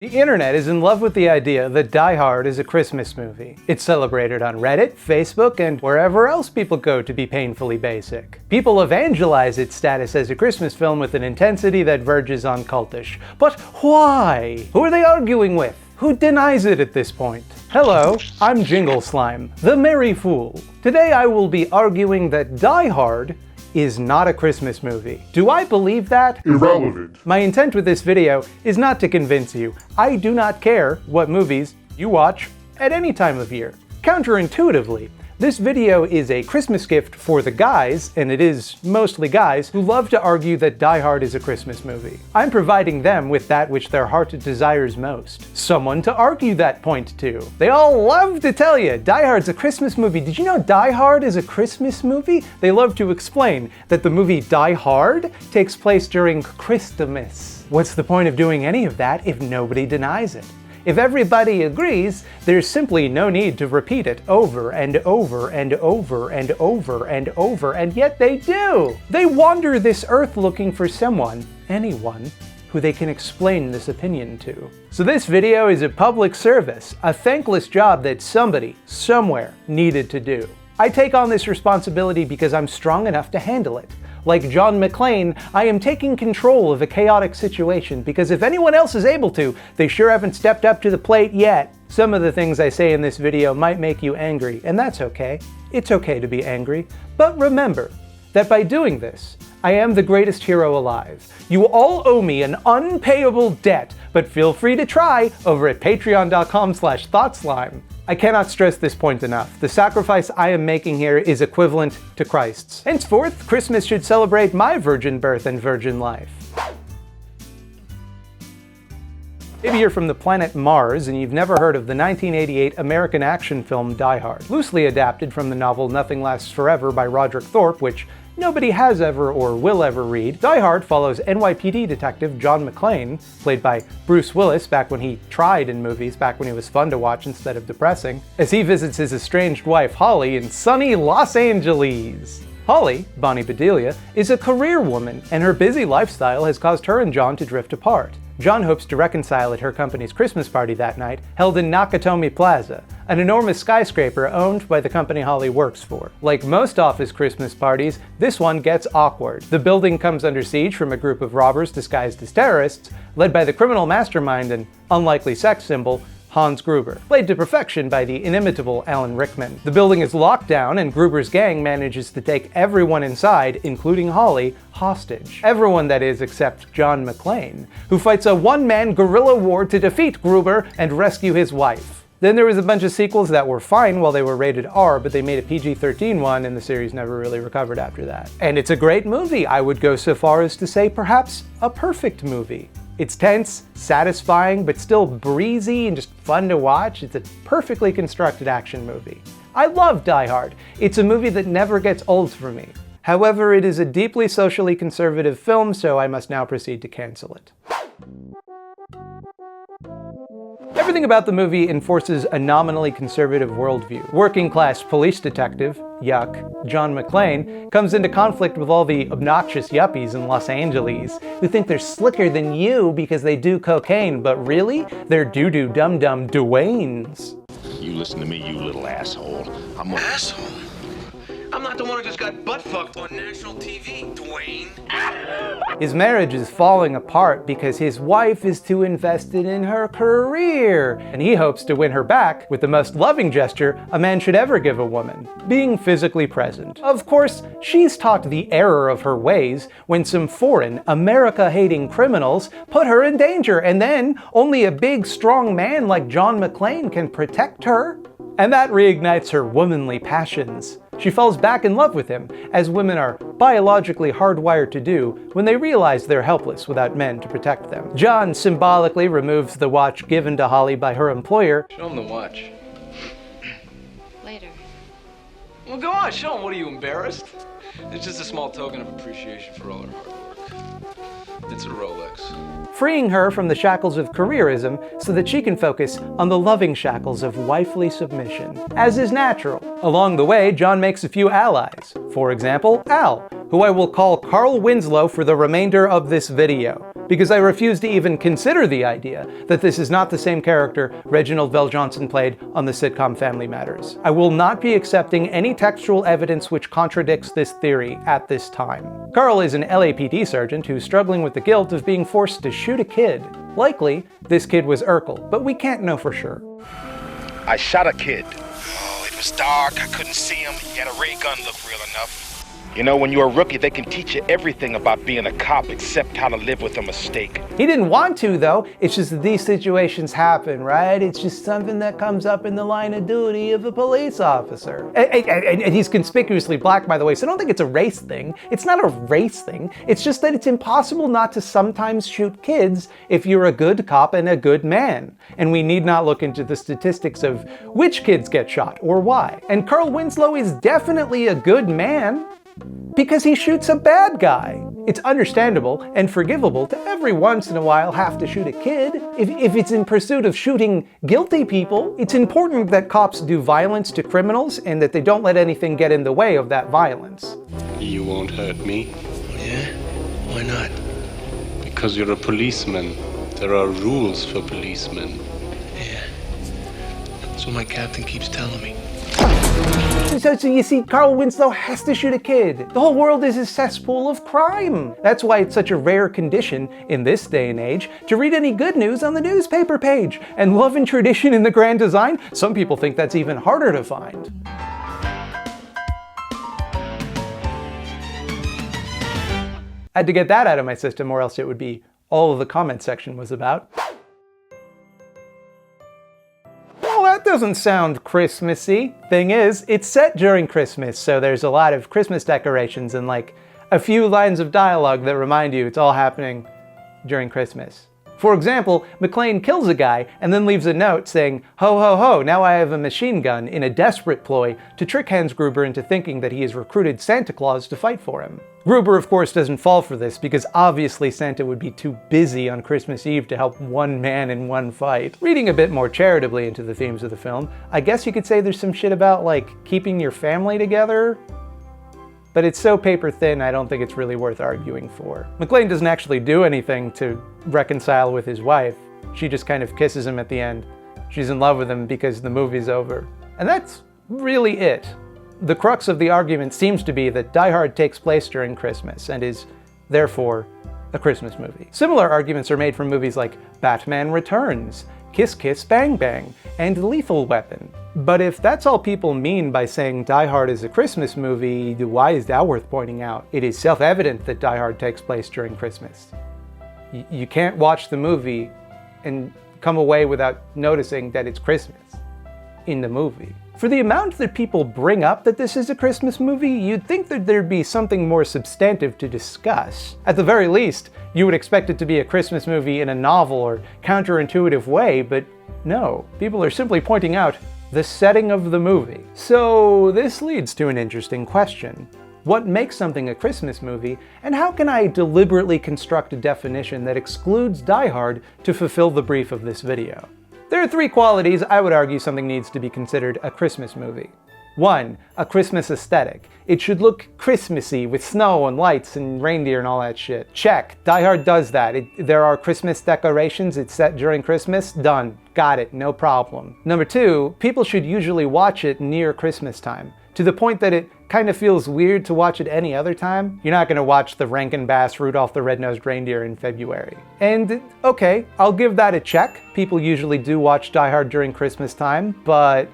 The internet is in love with the idea that Die Hard is a Christmas movie. It's celebrated on Reddit, Facebook, and wherever else people go to be painfully basic. People evangelize its status as a Christmas film with an intensity that verges on cultish. But why? Who are they arguing with? Who denies it at this point? Hello, I'm Jingle Slime, the Merry Fool. Today I will be arguing that Die Hard is not a Christmas movie. Do I believe that? Irrelevant. My intent with this video is not to convince you. I do not care what movies you watch at any time of year. Counterintuitively, this video is a Christmas gift for the guys, and it is mostly guys, who love to argue that Die Hard is a Christmas movie. I'm providing them with that which their heart desires most. Someone to argue that point to. They all love to tell you, Die Hard's a Christmas movie. Did you know Die Hard is a Christmas movie? They love to explain that the movie Die Hard takes place during Christmas. What's the point of doing any of that if nobody denies it? If everybody agrees, there's simply no need to repeat it over and over and over and over and over, and yet they do! They wander this earth looking for someone, anyone, who they can explain this opinion to. So this video is a public service, a thankless job that somebody, somewhere, needed to do. I take on this responsibility because I'm strong enough to handle it. Like John McClane, I am taking control of a chaotic situation because if anyone else is able to, they sure haven't stepped up to the plate yet. Some of the things I say in this video might make you angry, and that's okay. It's okay to be angry. But remember that by doing this, I am the greatest hero alive. You all owe me an unpayable debt, but feel free to try over at patreon.com/thoughtslime. I cannot stress this point enough. The sacrifice I am making here is equivalent to Christ's. Henceforth, Christmas should celebrate my virgin birth and virgin life. Maybe you're from the planet Mars and you've never heard of the 1988 American action film Die Hard, loosely adapted from the novel Nothing Lasts Forever by Roderick Thorpe, which nobody has ever or will ever read. Die Hard follows NYPD detective John McClane, played by Bruce Willis back when he tried in movies, back when he was fun to watch instead of depressing, as he visits his estranged wife Holly in sunny Los Angeles. Holly, Bonnie Bedelia, is a career woman, and her busy lifestyle has caused her and John to drift apart. John hopes to reconcile at her company's Christmas party that night, held in Nakatomi Plaza, an enormous skyscraper owned by the company Holly works for. Like most office Christmas parties, this one gets awkward. The building comes under siege from a group of robbers disguised as terrorists, led by the criminal mastermind and unlikely sex symbol, Hans Gruber, played to perfection by the inimitable Alan Rickman. The building is locked down and Gruber's gang manages to take everyone inside, including Holly, hostage. Everyone, that is, except John McClane, who fights a one-man guerrilla war to defeat Gruber and rescue his wife. Then there was a bunch of sequels that were fine while they were rated R, but they made a PG-13 one and the series never really recovered after that. And it's a great movie. I would go so far as to say perhaps a perfect movie. It's tense, satisfying, but still breezy and just fun to watch. It's a perfectly constructed action movie. I love Die Hard. It's a movie that never gets old for me. However, it is a deeply socially conservative film, so I must now proceed to cancel it. Everything about the movie enforces a nominally conservative worldview. Working-class police detective, yuck, John McClane, comes into conflict with all the obnoxious yuppies in Los Angeles who think they're slicker than you because they do cocaine, but really, they're doo-doo dum-dum Dwaynes. You listen to me, you little asshole. I'm gonna... Asshole? I'm not the one who just got butt-fucked on national TV, Dwayne. His marriage is falling apart because his wife is too invested in her career, and he hopes to win her back with the most loving gesture a man should ever give a woman, being physically present. Of course, she's taught the error of her ways when some foreign, America-hating criminals put her in danger, and then only a big, strong man like John McClane can protect her. And that reignites her womanly passions. She falls back in love with him, as women are biologically hardwired to do when they realize they're helpless without men to protect them. John symbolically removes the watch given to Holly by her employer. Show him the watch. Later. Well, go on, show him. What are you, embarrassed? It's just a small token of appreciation for all her hard work. It's a Rolex. Freeing her from the shackles of careerism so that she can focus on the loving shackles of wifely submission, as is natural. Along the way, John makes a few allies. For example, Al, who I will call Carl Winslow for the remainder of this video. because I refuse to even consider the idea that this is not the same character Reginald Jörgensen played on the sitcom Family Matters. I will not be accepting any textual evidence which contradicts this theory at this time. Carl is an LAPD sergeant who's struggling with the guilt of being forced to shoot a kid. Likely, this kid was Urkel, but we can't know for sure. I shot a kid. Oh, it was dark. I couldn't see him. He had a ray gun, looked real enough. You know, when you're a rookie, they can teach you everything about being a cop except how to live with a mistake. He didn't want to, though. It's just that these situations happen, right? It's just something that comes up in the line of duty of a police officer. And he's conspicuously black, by the way, so I don't think it's a race thing. It's not a race thing. It's just that it's impossible not to sometimes shoot kids if you're a good cop and a good man. And we need not look into the statistics of which kids get shot or why. And Carl Winslow is definitely a good man, because he shoots a bad guy. It's understandable and forgivable to every once in a while have to shoot a kid. If it's in pursuit of shooting guilty people, it's important that cops do violence to criminals and that they don't let anything get in the way of that violence. You won't hurt me. Yeah? Why not? Because you're a policeman. There are rules for policemen. Yeah. That's what my captain keeps telling me. So you see, Carl Winslow has to shoot a kid. The whole world is a cesspool of crime. That's why it's such a rare condition in this day and age to read any good news on the newspaper page. And love and tradition in the grand design, some people think that's even harder to find. I had to get that out of my system, or else it would be all of the comment section was about. That doesn't sound Christmassy. Thing is, it's set during Christmas, so there's a lot of Christmas decorations and like a few lines of dialogue that remind you it's all happening during Christmas. For example, McClane kills a guy and then leaves a note saying, "Ho ho ho, now I have a machine gun," in a desperate ploy to trick Hans Gruber into thinking that he has recruited Santa Claus to fight for him. Gruber, of course, doesn't fall for this because obviously Santa would be too busy on Christmas Eve to help one man in one fight. Reading a bit more charitably into the themes of the film, I guess you could say there's some shit about, like, keeping your family together, but it's so paper thin I don't think it's really worth arguing for. McClane doesn't actually do anything to reconcile with his wife. She just kind of kisses him at the end. She's in love with him because the movie's over. And that's really it. The crux of the argument seems to be that Die Hard takes place during Christmas and is, therefore, a Christmas movie. Similar arguments are made from movies like Batman Returns, Kiss Kiss Bang Bang, and Lethal Weapon. But if that's all people mean by saying Die Hard is a Christmas movie, why is that worth pointing out? It is self-evident that Die Hard takes place during Christmas. You can't watch the movie and come away without noticing that it's Christmas in the movie. For the amount that people bring up that this is a Christmas movie, you'd think that there'd be something more substantive to discuss. At the very least, you would expect it to be a Christmas movie in a novel or counterintuitive way, but no. People are simply pointing out the setting of the movie. So this leads to an interesting question. What makes something a Christmas movie, and how can I deliberately construct a definition that excludes Die Hard to fulfill the brief of this video? There are three qualities I would argue something needs to be considered a Christmas movie. 1. A Christmas aesthetic. It should look Christmassy with snow and lights and reindeer and all that shit. Check. Die Hard does that. There are Christmas decorations. It's set during Christmas. Done. Got it. No problem. Number 2. People should usually watch it near Christmas time, to the point that it kind of feels weird to watch it any other time. You're not going to watch the Rankin Bass Rudolph the Red-Nosed Reindeer in February. And okay, I'll give that a check. People usually do watch Die Hard during Christmas time, but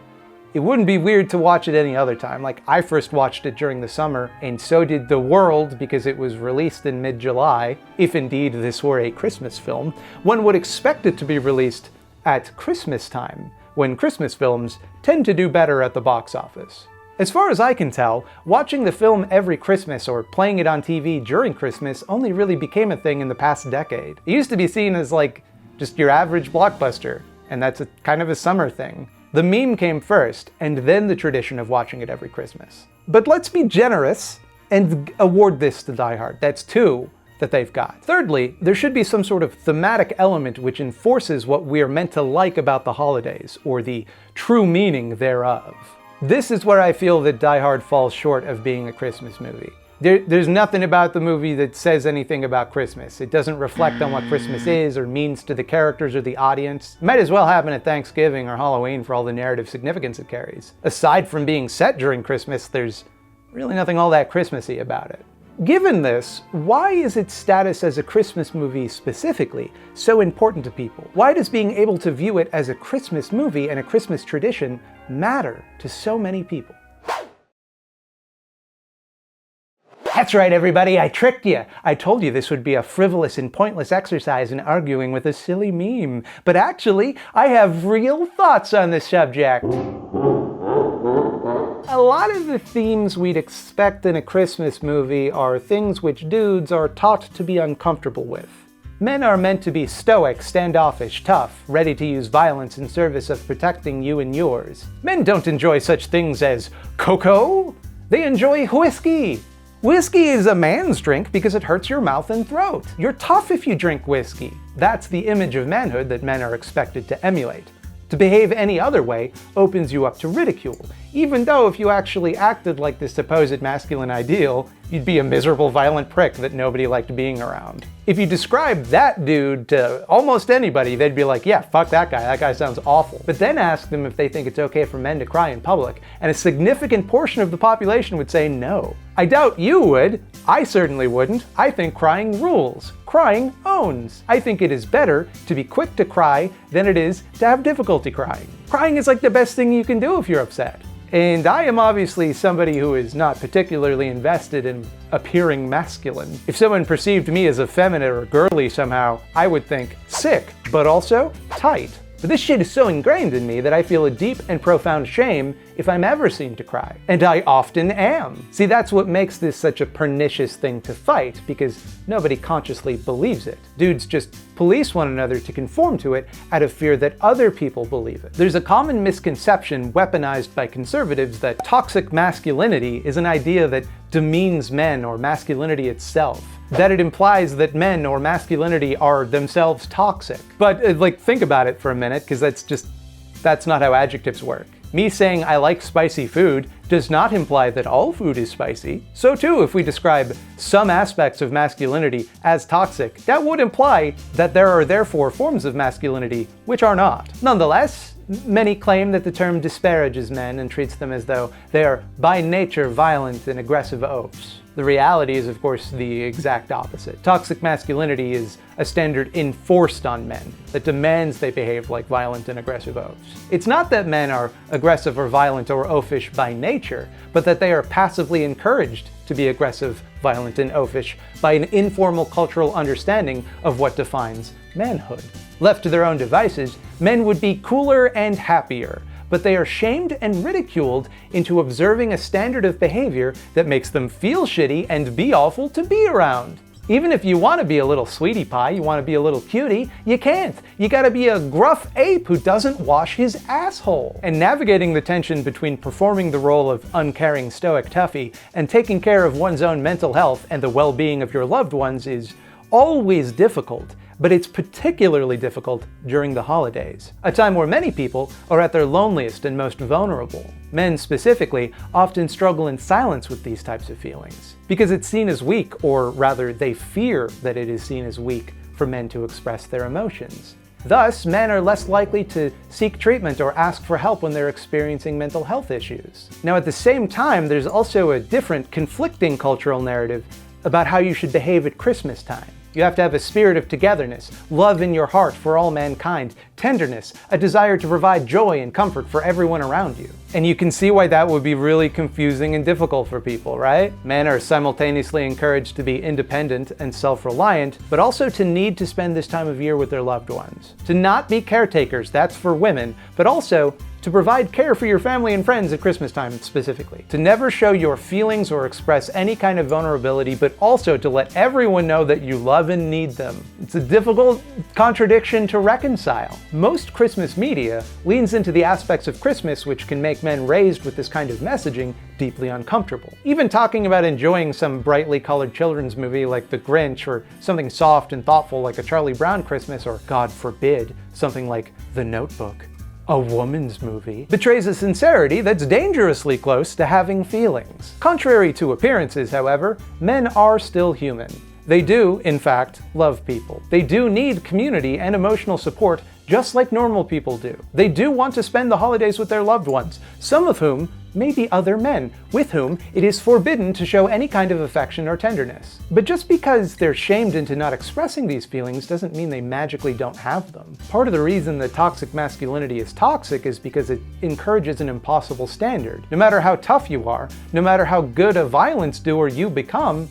it wouldn't be weird to watch it any other time. Like, I first watched it during the summer, and so did the world because it was released in mid-July. If indeed this were a Christmas film, one would expect it to be released at Christmas time, when Christmas films tend to do better at the box office. As far as I can tell, watching the film every Christmas or playing it on TV during Christmas only really became a thing in the past decade. It used to be seen as like just your average blockbuster, and that's kind of a summer thing. The meme came first, and then the tradition of watching it every Christmas. But let's be generous and award this to Die Hard. That's 2 that they've got. Thirdly, there should be some sort of thematic element which enforces what we're meant to like about the holidays, or the true meaning thereof. This is where I feel that Die Hard falls short of being a Christmas movie. There's nothing about the movie that says anything about Christmas. It doesn't reflect on what Christmas is or means to the characters or the audience. It might as well happen at Thanksgiving or Halloween for all the narrative significance it carries. Aside from being set during Christmas, there's really nothing all that Christmassy about it. Given this, why is its status as a Christmas movie specifically so important to people? Why does being able to view it as a Christmas movie and a Christmas tradition matter to so many people? That's right, everybody, I tricked you. I told you this would be a frivolous and pointless exercise in arguing with a silly meme. But actually, I have real thoughts on this subject. A lot of the themes we'd expect in a Christmas movie are things which dudes are taught to be uncomfortable with. Men are meant to be stoic, standoffish, tough, ready to use violence in service of protecting you and yours. Men don't enjoy such things as cocoa. They enjoy whiskey. Whiskey is a man's drink because it hurts your mouth and throat. You're tough if you drink whiskey. That's the image of manhood that men are expected to emulate. To behave any other way opens you up to ridicule, even though if you actually acted like the supposed masculine ideal, you'd be a miserable, violent prick that nobody liked being around. If you described that dude to almost anybody, they'd be like, yeah, fuck that guy sounds awful. But then ask them if they think it's okay for men to cry in public, and a significant portion of the population would say no. I doubt you would. I certainly wouldn't. I think crying rules. Crying owns. I think it is better to be quick to cry than it is to have difficulty crying. Crying is like the best thing you can do if you're upset. And I am obviously somebody who is not particularly invested in appearing masculine. If someone perceived me as effeminate or girly somehow, I would think sick, but also tight. But this shit is so ingrained in me that I feel a deep and profound shame if I'm ever seen to cry. And I often am. See, that's what makes this such a pernicious thing to fight, because nobody consciously believes it. Dudes just police one another to conform to it out of fear that other people believe it. There's a common misconception weaponized by conservatives that toxic masculinity is an idea that demeans men or masculinity itself. That it implies that men or masculinity are themselves toxic. But think about it for a minute, because that's not how adjectives work. Me saying I like spicy food does not imply that all food is spicy. So too, if we describe some aspects of masculinity as toxic, that would imply that there are therefore forms of masculinity which are not. Nonetheless, many claim that the term disparages men and treats them as though they are by nature violent and aggressive oafs. The reality is, of course, the exact opposite. Toxic masculinity is a standard enforced on men that demands they behave like violent and aggressive oafs. It's not that men are aggressive or violent or oafish by nature, but that they are passively encouraged to be aggressive, violent, and oafish by an informal cultural understanding of what defines manhood. Left to their own devices, men would be cooler and happier, but they are shamed and ridiculed into observing a standard of behavior that makes them feel shitty and be awful to be around. Even if you want to be a little sweetie pie, you want to be a little cutie, you can't. You gotta be a gruff ape who doesn't wash his asshole. And navigating the tension between performing the role of uncaring stoic toughie and taking care of one's own mental health and the well-being of your loved ones is always difficult. But it's particularly difficult during the holidays, a time where many people are at their loneliest and most vulnerable. Men specifically often struggle in silence with these types of feelings, because it's seen as weak, or rather they fear that it is seen as weak for men to express their emotions. Thus, men are less likely to seek treatment or ask for help when they're experiencing mental health issues. Now, at the same time, there's also a different, conflicting cultural narrative about how you should behave at Christmas time. You have to have a spirit of togetherness, love in your heart for all mankind, tenderness, a desire to provide joy and comfort for everyone around you. And you can see why that would be really confusing and difficult for people, right? Men are simultaneously encouraged to be independent and self-reliant, but also to need to spend this time of year with their loved ones. To not be caretakers, that's for women, but also to provide care for your family and friends at Christmas time specifically. To never show your feelings or express any kind of vulnerability, but also to let everyone know that you love and need them. It's a difficult contradiction to reconcile. Most Christmas media leans into the aspects of Christmas which can make men raised with this kind of messaging deeply uncomfortable. Even talking about enjoying some brightly colored children's movie like The Grinch, or something soft and thoughtful like A Charlie Brown Christmas, or God forbid, something like The Notebook, a woman's movie, betrays a sincerity that's dangerously close to having feelings. Contrary to appearances, however, men are still human. They do, in fact, love people. They do need community and emotional support just like normal people do. They do want to spend the holidays with their loved ones, some of whom may be other men, with whom it is forbidden to show any kind of affection or tenderness. But just because they're shamed into not expressing these feelings doesn't mean they magically don't have them. Part of the reason that toxic masculinity is toxic is because it encourages an impossible standard. No matter how tough you are, no matter how good a violence doer you become,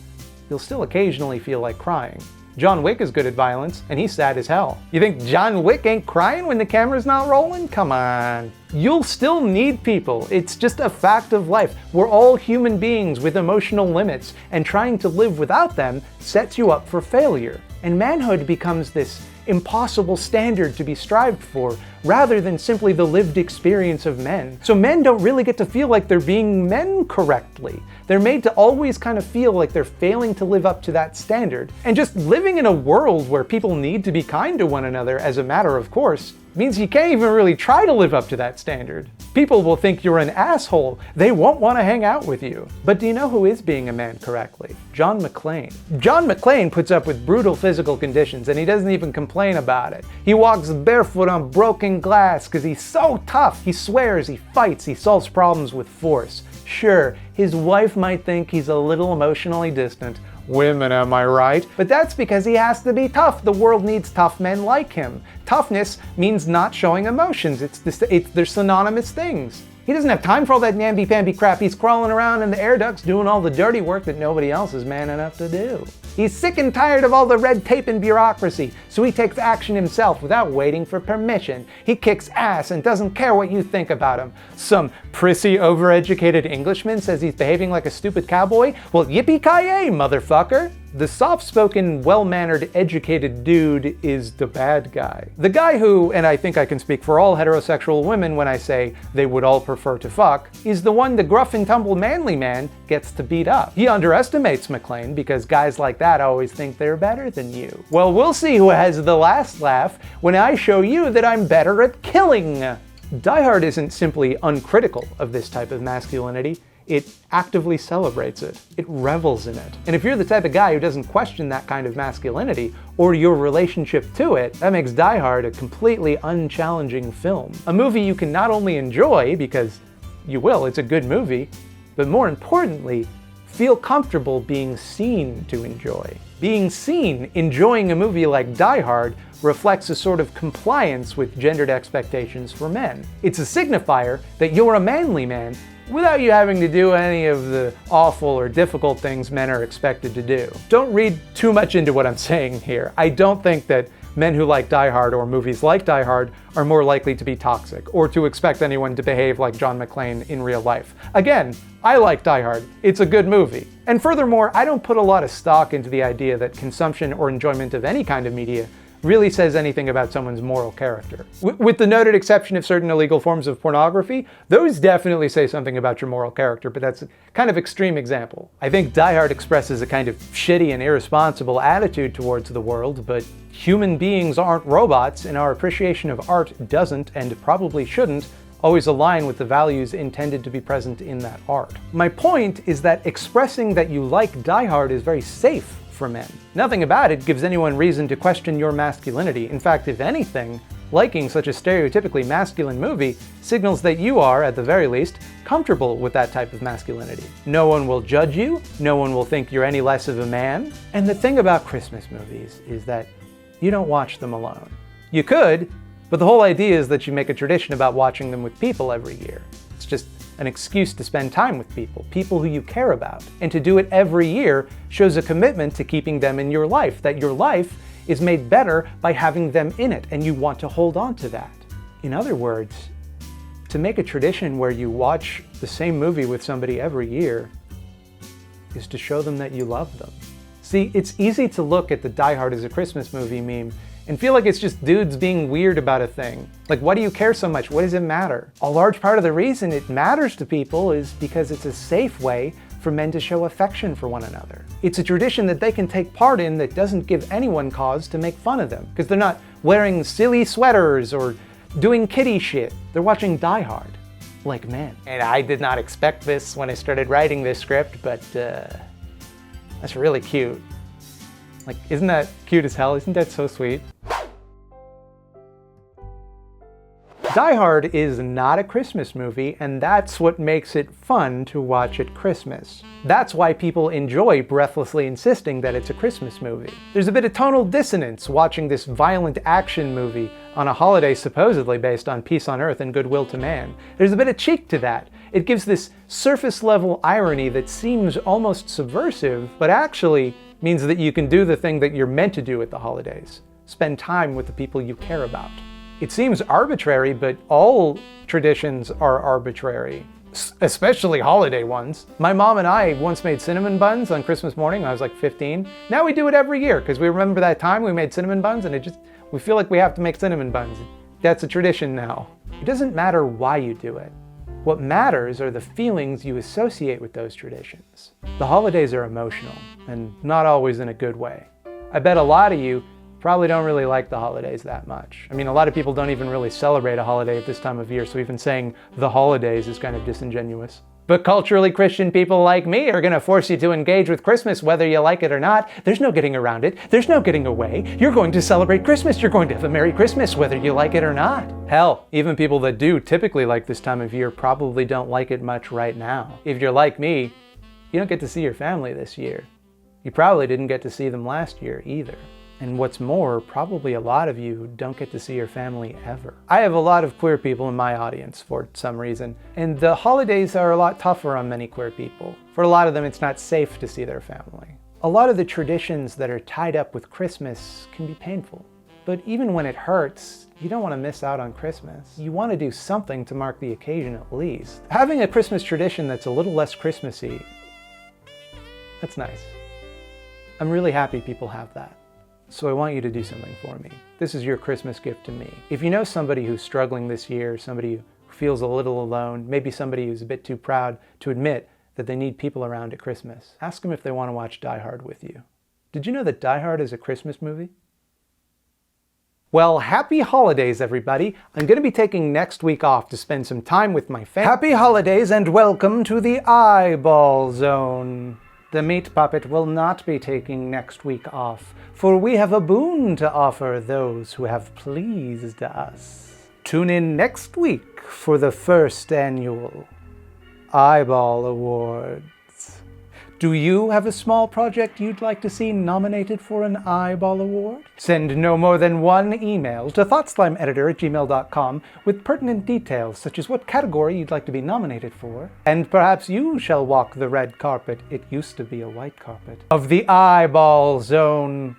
you'll still occasionally feel like crying. John Wick is good at violence, and he's sad as hell. You think John Wick ain't crying when the camera's not rolling? Come on. You'll still need people. It's just a fact of life. We're all human beings with emotional limits, and trying to live without them sets you up for failure. And manhood becomes this impossible standard to be strived for, rather than simply the lived experience of men. So men don't really get to feel like they're being men correctly. They're made to always kind of feel like they're failing to live up to that standard. And just living in a world where people need to be kind to one another as a matter of course means you can't even really try to live up to that standard. People will think you're an asshole. They won't want to hang out with you. But do you know who is being a man correctly? John McClane. John McClane puts up with brutal physical conditions and he doesn't even complain about it. He walks barefoot on broken glass because he's so tough. He swears, he fights, he solves problems with force. Sure, his wife might think he's a little emotionally distant. Women, am I right? But that's because he has to be tough. The world needs tough men like him. Toughness means not showing emotions. They're synonymous things. He doesn't have time for all that namby-pamby crap. He's crawling around in the air ducts doing all the dirty work that nobody else is man enough to do. He's sick and tired of all the red tape and bureaucracy, so he takes action himself without waiting for permission. He kicks ass and doesn't care what you think about him. Some prissy, overeducated Englishman says he's behaving like a stupid cowboy? Well, yippee-ki-yay, motherfucker! The soft-spoken, well-mannered, educated dude is the bad guy. The guy who, and I think I can speak for all heterosexual women when I say they would all prefer to fuck, is the one the gruff and tumble manly man gets to beat up. He underestimates McClane because guys like that always think they're better than you. Well, we'll see who has the last laugh when I show you that I'm better at killing. Die Hard isn't simply uncritical of this type of masculinity. It actively celebrates it. It revels in it. And if you're the type of guy who doesn't question that kind of masculinity or your relationship to it, that makes Die Hard a completely unchallenging film. A movie you can not only enjoy, because you will, it's a good movie, but more importantly, feel comfortable being seen to enjoy. Being seen enjoying a movie like Die Hard reflects a sort of compliance with gendered expectations for men. It's a signifier that you're a manly man without you having to do any of the awful or difficult things men are expected to do. Don't read too much into what I'm saying here. I don't think that men who like Die Hard or movies like Die Hard are more likely to be toxic or to expect anyone to behave like John McClane in real life. Again, I like Die Hard. It's a good movie. And furthermore, I don't put a lot of stock into the idea that consumption or enjoyment of any kind of media really says anything about someone's moral character. With the noted exception of certain illegal forms of pornography, those definitely say something about your moral character, but that's a kind of extreme example. I think Die Hard expresses a kind of shitty and irresponsible attitude towards the world, but human beings aren't robots, and our appreciation of art doesn't, and probably shouldn't, always align with the values intended to be present in that art. My point is that expressing that you like Die Hard is very safe for men. Nothing about it gives anyone reason to question your masculinity. In fact, if anything, liking such a stereotypically masculine movie signals that you are, at the very least, comfortable with that type of masculinity. No one will judge you, no one will think you're any less of a man. And the thing about Christmas movies is that you don't watch them alone. You could, but the whole idea is that you make a tradition about watching them with people every year. It's just an excuse to spend time with people who you care about. And to do it every year shows a commitment to keeping them in your life, that your life is made better by having them in it, and you want to hold on to that. In other words, to make a tradition where you watch the same movie with somebody every year is to show them that you love them. See, it's easy to look at the Die Hard is a Christmas movie meme and feel like it's just dudes being weird about a thing. Like, why do you care so much? What does it matter? A large part of the reason it matters to people is because it's a safe way for men to show affection for one another. It's a tradition that they can take part in that doesn't give anyone cause to make fun of them, because they're not wearing silly sweaters or doing kiddie shit. They're watching Die Hard, like men. And I did not expect this when I started writing this script, but that's really cute. Like, isn't that cute as hell? Isn't that so sweet? Die Hard is not a Christmas movie, and that's what makes it fun to watch at Christmas. That's why people enjoy breathlessly insisting that it's a Christmas movie. There's a bit of tonal dissonance watching this violent action movie on a holiday supposedly based on peace on earth and goodwill to man. There's a bit of cheek to that. It gives this surface-level irony that seems almost subversive, but actually means that you can do the thing that you're meant to do at the holidays. Spend time with the people you care about. It seems arbitrary, but all traditions are arbitrary, especially holiday ones. My mom and I once made cinnamon buns on Christmas morning when I was like 15. Now we do it every year because we remember that time we made cinnamon buns and we feel like we have to make cinnamon buns. That's a tradition now. It doesn't matter why you do it. What matters are the feelings you associate with those traditions. The holidays are emotional, and not always in a good way. I bet a lot of you probably don't really like the holidays that much. I mean, a lot of people don't even really celebrate a holiday at this time of year, so even saying the holidays is kind of disingenuous. But culturally Christian people like me are gonna force you to engage with Christmas whether you like it or not. There's no getting around it. There's no getting away. You're going to celebrate Christmas. You're going to have a Merry Christmas whether you like it or not. Hell, even people that do typically like this time of year probably don't like it much right now. If you're like me, you don't get to see your family this year. You probably didn't get to see them last year either. And what's more, probably a lot of you don't get to see your family ever. I have a lot of queer people in my audience for some reason, and the holidays are a lot tougher on many queer people. For a lot of them, it's not safe to see their family. A lot of the traditions that are tied up with Christmas can be painful. But even when it hurts, you don't want to miss out on Christmas. You want to do something to mark the occasion at least. Having a Christmas tradition that's a little less Christmassy, that's nice. I'm really happy people have that. So I want you to do something for me. This is your Christmas gift to me. If you know somebody who's struggling this year, somebody who feels a little alone, maybe somebody who's a bit too proud to admit that they need people around at Christmas, ask them if they want to watch Die Hard with you. Did you know that Die Hard is a Christmas movie? Well, happy holidays, everybody. I'm going to be taking next week off to spend some time with my family. Happy holidays and welcome to the eyeball zone. The meat puppet will not be taking next week off, for we have a boon to offer those who have pleased us. Tune in next week for the first annual Eyeball Awards. Do you have a small project you'd like to see nominated for an Eyeball Award? Send no more than one email to thoughtslimeeditor@gmail.com with pertinent details such as what category you'd like to be nominated for, and perhaps you shall walk the red carpet, it used to be a white carpet, of the Eyeball Zone.